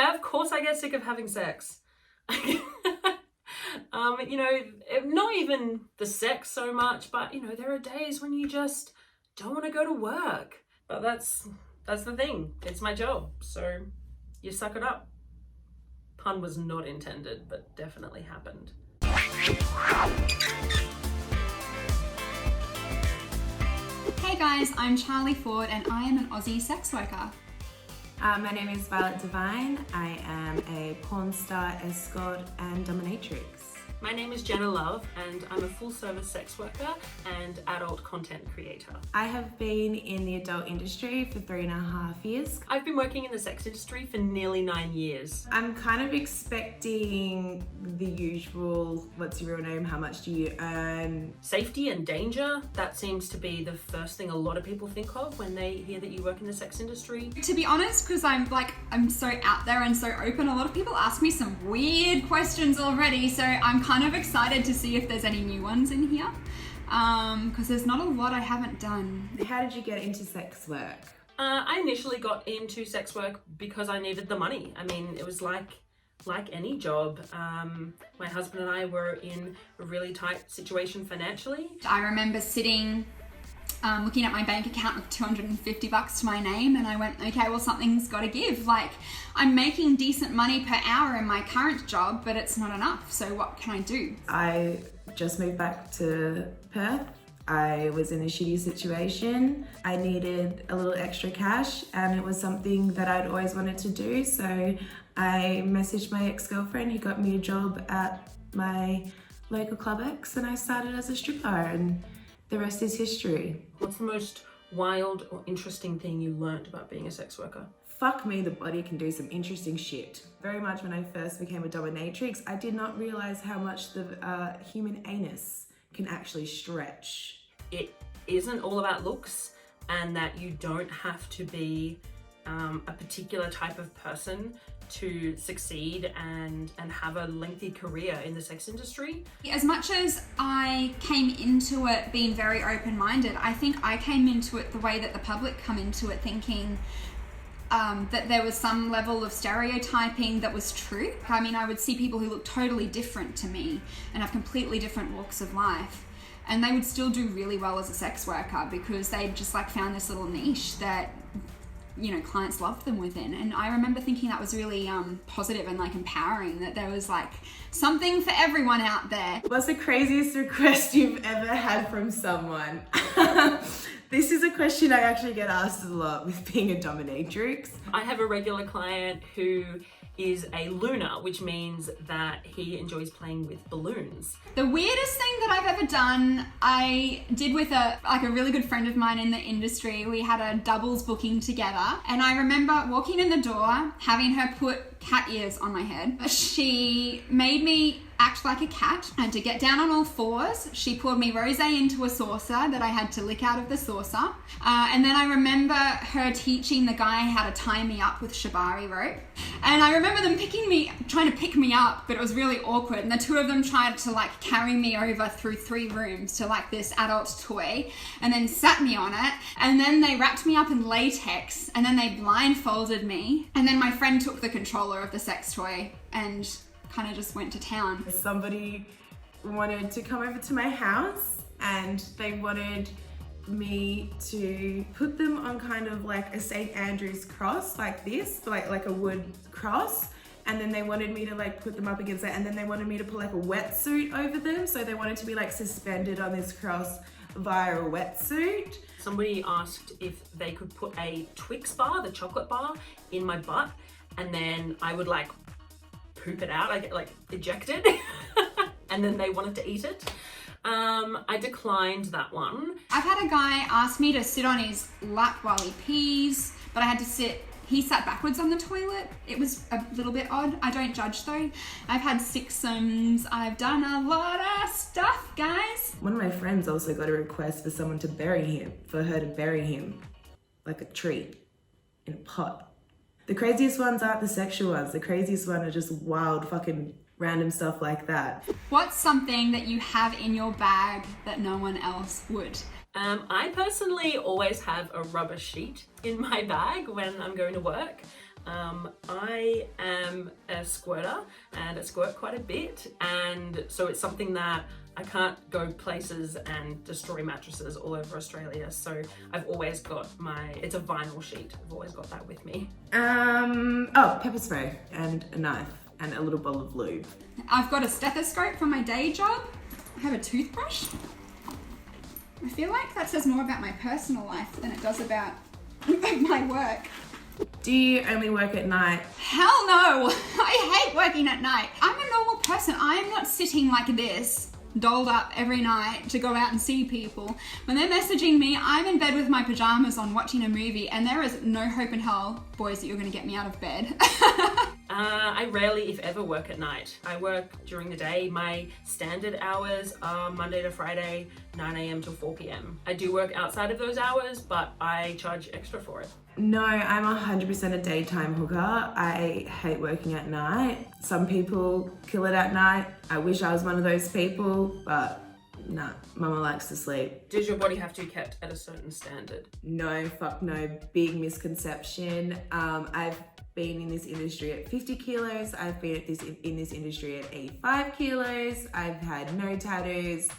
yeah, of course I get sick of having sex. You know, not even the sex so much, but, you know, there are days when you just don't want to go to work. But that's the thing. It's my job. So you suck it up. Pun was not intended, but definitely happened. Hey guys, I'm Charlie Forde and I am an Aussie sex worker. My name is Devine. I am a porn star, escort and dominatrix. My name is Jenna Love and I'm a full-service sex worker and adult content creator. I have been in the adult industry for 3.5 years. I've been working in the sex industry for nearly 9 years. I'm kind of expecting the usual, what's your real name, how much do you earn? Safety and danger, that seems to be the first thing a lot of people think of when they hear that you work in the sex industry. To be honest, because I'm so out there and so open, a lot of people ask me some weird questions already, so I'm kind of excited to see if there's any new ones in here, because there's not a lot I haven't done. How did you get into sex work? I initially got into sex work because I needed the money. I mean, it was like any job. My husband and I were in a really tight situation financially. I remember sitting looking at my bank account with $250 to my name, and I went, okay, well, something's got to give. Like, I'm making decent money per hour in my current job, but it's not enough. So what can I do? I just moved back to Perth. I was in a shitty situation. I needed a little extra cash, and it was something that I'd always wanted to do. So I messaged my ex-girlfriend. He got me a job at my local Club X, and I started as a stripper, and the rest is history. What's the most wild or interesting thing you learned about being a sex worker? Fuck me, the body can do some interesting shit. Very much when I first became a dominatrix, I did not realize how much the human anus can actually stretch. It isn't all about looks, and that you don't have to be a particular type of person to succeed and have a lengthy career in the sex industry. As much as I came into it being very open-minded, I think I came into it the way that the public come into it, thinking that there was some level of stereotyping that was true. I mean, I would see people who look totally different to me and have completely different walks of life, and they would still do really well as a sex worker because they just found this little niche that, you know, clients loved them within. And I remember thinking that was really positive and empowering, that there was something for everyone out there. What's the craziest request you've ever had from someone? This is a question I actually get asked a lot with being a dominatrix. I have a regular client who is a looner, which means that he enjoys playing with balloons. The weirdest thing that I've ever done, I did with a really good friend of mine in the industry. We had a doubles booking together, and I remember walking in the door, having her put cat ears on my head. She made me act like a cat. I had to get down on all fours. She poured me rosé into a saucer that I had to lick out of the saucer. And then I remember her teaching the guy how to tie me up with shibari rope. And I remember them trying to pick me up, but it was really awkward. And the two of them tried to carry me over through 3 rooms to this adult toy, and then sat me on it. And then they wrapped me up in latex, and then they blindfolded me. And then my friend took the controller of the sex toy and kind of just went to town. Somebody wanted to come over to my house, and they wanted me to put them on kind of a St. Andrew's cross, like this, like a wood cross. And then they wanted me to put them up against that, and then they wanted me to put a wetsuit over them. So they wanted to be suspended on this cross via a wetsuit. Somebody asked if they could put a Twix bar, the chocolate bar, in my butt, and then I would poop it out. I get ejected and then they wanted to eat it. I declined that one. I've had a guy ask me to sit on his lap while he pees, but I had to he sat backwards on the toilet. It was a little bit odd. I don't judge though. I've had sixums. I've done a lot of stuff, guys. One of my friends also got a request for someone to bury him, for her to bury him like a tree in a pot. The craziest ones aren't the sexual ones. The craziest ones are just wild fucking random stuff like that. What's something that you have in your bag that no one else would? I personally always have a rubber sheet in my bag when I'm going to work. I am a squirter and I squirt quite a bit, and so it's something that I can't go places and destroy mattresses all over Australia, so I've always got it's a vinyl sheet. I've always got that with me. Pepper spray and a knife and a little bottle of lube. I've got a stethoscope for my day job. I have a toothbrush. I feel like that says more about my personal life than it does about my work. Do you only work at night? Hell no! I hate working at night. I'm a normal person. I'm not sitting like this, dolled up every night to go out and see people. When they're messaging me, I'm in bed with my pajamas on watching a movie, and there is no hope in hell, boys, that you're going to get me out of bed. I rarely, if ever, work at night. I work during the day. My standard hours are Monday to Friday, 9 a.m. till 4 p.m. I do work outside of those hours, but I charge extra for it. No, I'm 100% a daytime hooker. I hate working at night. Some people kill it at night. I wish I was one of those people, but nah, mama likes to sleep. Does your body have to be kept at a certain standard? No, fuck no. Big misconception. I've been in this industry at 50 kilos. I've been in this industry at 85 kilos. I've had no tattoos.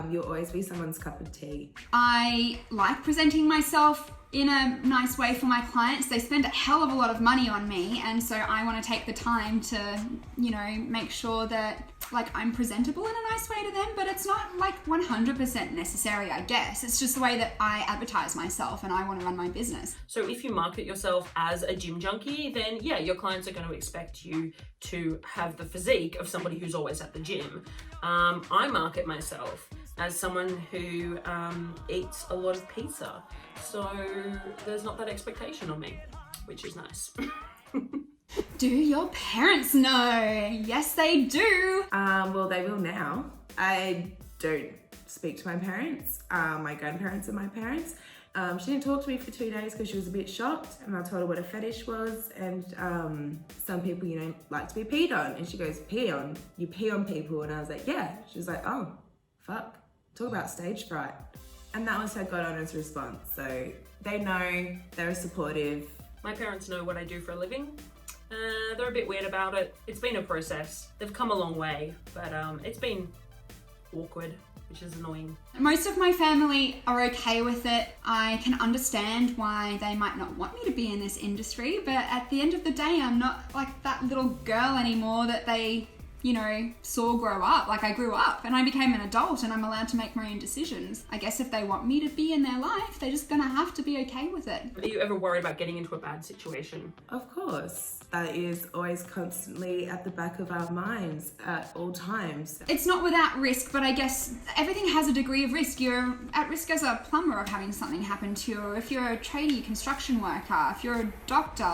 You'll always be someone's cup of tea. I like presenting myself in a nice way for my clients. They spend a hell of a lot of money on me, and so I want to take the time to, make sure that I'm presentable in a nice way to them, but it's not 100% necessary, I guess. It's just the way that I advertise myself and I want to run my business. So if you market yourself as a gym junkie, then yeah, your clients are going to expect you to have the physique of somebody who's always at the gym. I market myself as someone who eats a lot of pizza. So there's not that expectation on me, which is nice. Do your parents know? Yes, they do. Well, they will now. I don't speak to my parents. My grandparents are my parents. She didn't talk to me for 2 days because she was a bit shocked, and I told her what a fetish was, and some people, like to be peed on, and she goes, pee on? You pee on people? And I was like, yeah. She was like, oh, fuck. Talk about stage fright. And that was her God honest response. So they know, they're supportive. My parents know what I do for a living. They're a bit weird about it. It's been a process. They've come a long way, but it's been awkward, which is annoying. Most of my family are okay with it. I can understand why they might not want me to be in this industry, but at the end of the day, I'm not like that little girl anymore that they saw grow up. I grew up and I became an adult and I'm allowed to make my own decisions. I guess if they want me to be in their life, they're just gonna have to be okay with it. Are you ever worried about getting into a bad situation? Of course. That is always constantly at the back of our minds at all times. It's not without risk, but I guess everything has a degree of risk. You're at risk as a plumber of having something happen to you, or if you're a tradie construction worker, if you're a doctor,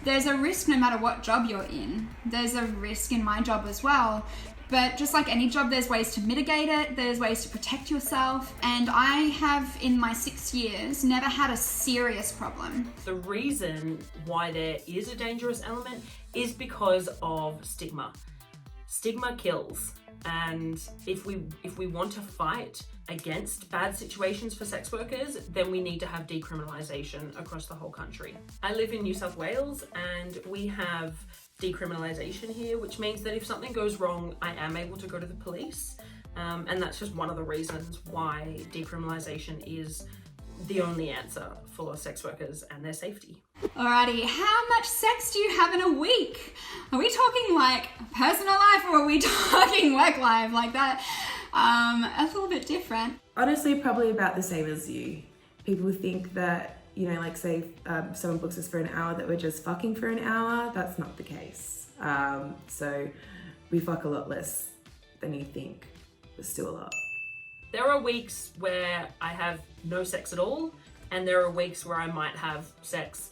there's a risk no matter what job you're in. There's a risk in my job as well. But just like any job, there's ways to mitigate it, there's ways to protect yourself, and I have, in my 6 years, never had a serious problem. The reason why there is a dangerous element is because of stigma. Stigma kills, and if we want to fight against bad situations for sex workers, then we need to have decriminalisation across the whole country. I live in New South Wales, and we have decriminalisation here, which means that if something goes wrong, I am able to go to the police. And that's just one of the reasons why decriminalisation is the only answer for sex workers and their safety. Alrighty, how much sex do you have in a week? Are we talking personal life, or are we talking work life like that? A little bit different. Honestly, probably about the same as you. People think that say someone books us for an hour that we're just fucking for an hour. That's not the case. So we fuck a lot less than you think, but still a lot. There are weeks where I have no sex at all, and there are weeks where I might have sex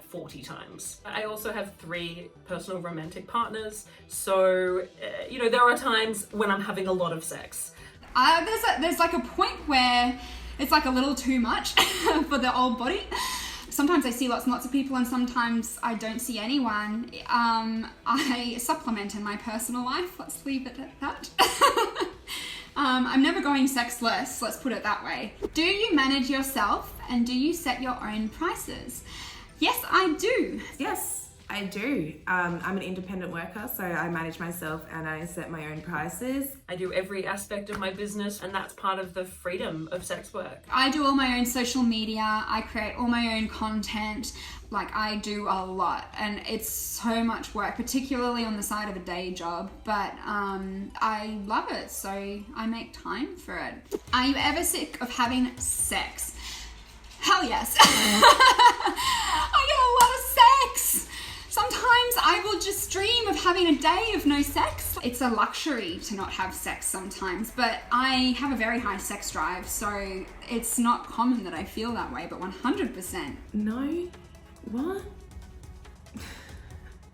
40 times. I also have 3 personal romantic partners, so there are times when I'm having a lot of sex. There's a point where it's a little too much for the old body. Sometimes I see lots and lots of people, and sometimes I don't see anyone. I supplement in my personal life. Let's leave it at that. I'm never going sexless, let's put it that way. Do you manage yourself, and do you set your own prices? Yes, I do. Yes, I do. I'm an independent worker, so I manage myself and I set my own prices. I do every aspect of my business, and that's part of the freedom of sex work. I do all my own social media. I create all my own content. Like, I do a lot, and it's so much work, particularly on the side of a day job, but I love it, so I make time for it. Are you ever sick of having sex? Hell yes. I get a lot of sex. Sometimes I will just dream of having a day of no sex. It's a luxury to not have sex sometimes, but I have a very high sex drive, so it's not common that I feel that way, but 100%. No? What?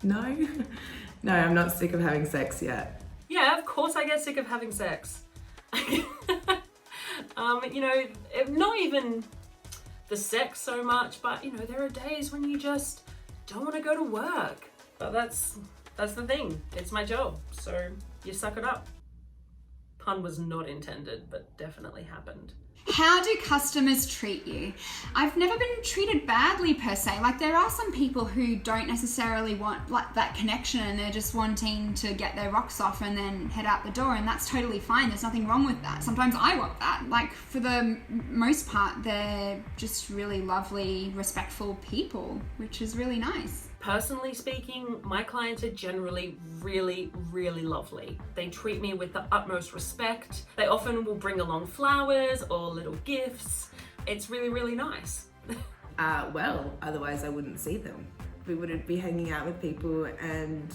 No? No, I'm not sick of having sex yet. Yeah, of course I get sick of having sex. Not even the sex so much, but there are days when you just don't want to go to work. But that's the thing. It's my job, so you suck it up. Pun was not intended, but definitely happened. How do customers treat you? I've never been treated badly per se. Like, there are some people who don't necessarily want like that connection, and they're just wanting to get their rocks off and then head out the door, and that's totally fine. There's nothing wrong with that. Sometimes I want that. Like, for the most part, they're just really lovely, respectful people, which is really nice. Personally speaking, my clients are generally really, really lovely. They treat me with the utmost respect. They often will bring along flowers or little gifts. It's really, really nice. Well, otherwise I wouldn't see them. We wouldn't be hanging out with people and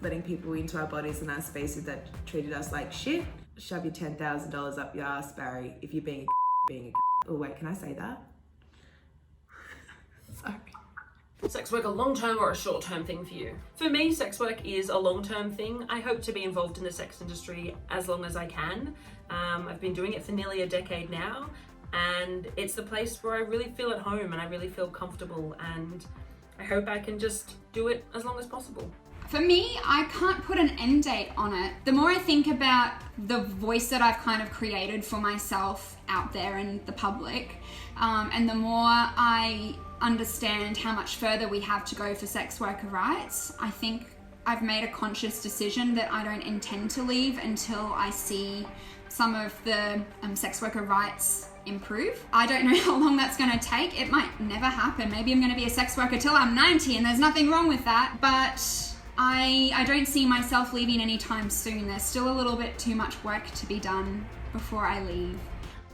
letting people into our bodies and our spaces that treated us like shit. Shove your $10,000 up your ass, Barry, if you're being a Oh wait, can I say that? Sorry. Sex work a long-term or a short-term thing for you? For me, sex work is a long-term thing. I hope to be involved in the sex industry as long as I can. I've been doing it for nearly a decade now, and it's the place where I really feel at home and I really feel comfortable, and I hope I can just do it as long as possible. For me, I can't put an end date on it. The more I think about the voice that I've kind of created for myself out there in the public, and the more I understand how much further we have to go for sex worker rights, I think I've made a conscious decision that I don't intend to leave until I see some of the sex worker rights improve. I don't know how long that's going to take. It might never happen. Maybe I'm going to be a sex worker till I'm 90, and there's nothing wrong with that, but I don't see myself leaving anytime soon. There's still a little bit too much work to be done before I leave.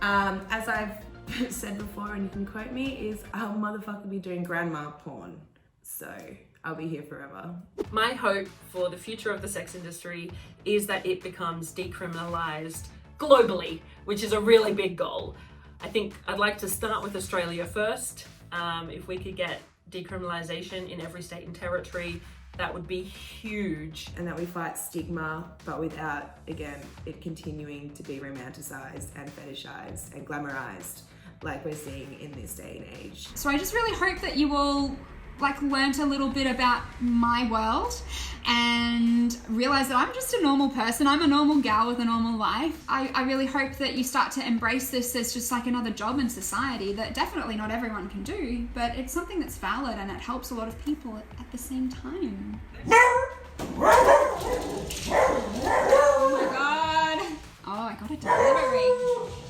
As I've said before, and you can quote me, is I'll motherfucker be doing grandma porn. So I'll be here forever. My hope for the future of the sex industry is that it becomes decriminalized globally, which is a really big goal. I think I'd like to start with Australia first. If we could get decriminalization in every state and territory, that would be huge. And that we fight stigma, but without, again, it continuing to be romanticized and fetishized and glamorized like we're seeing in this day and age. So I just really hope that you all learnt a little bit about my world and realize that I'm just a normal person. I'm a normal gal with a normal life. I really hope that you start to embrace this as just like another job in society that definitely not everyone can do, but it's something that's valid and it helps a lot of people at the same time. Oh my god. Oh, I got a delivery.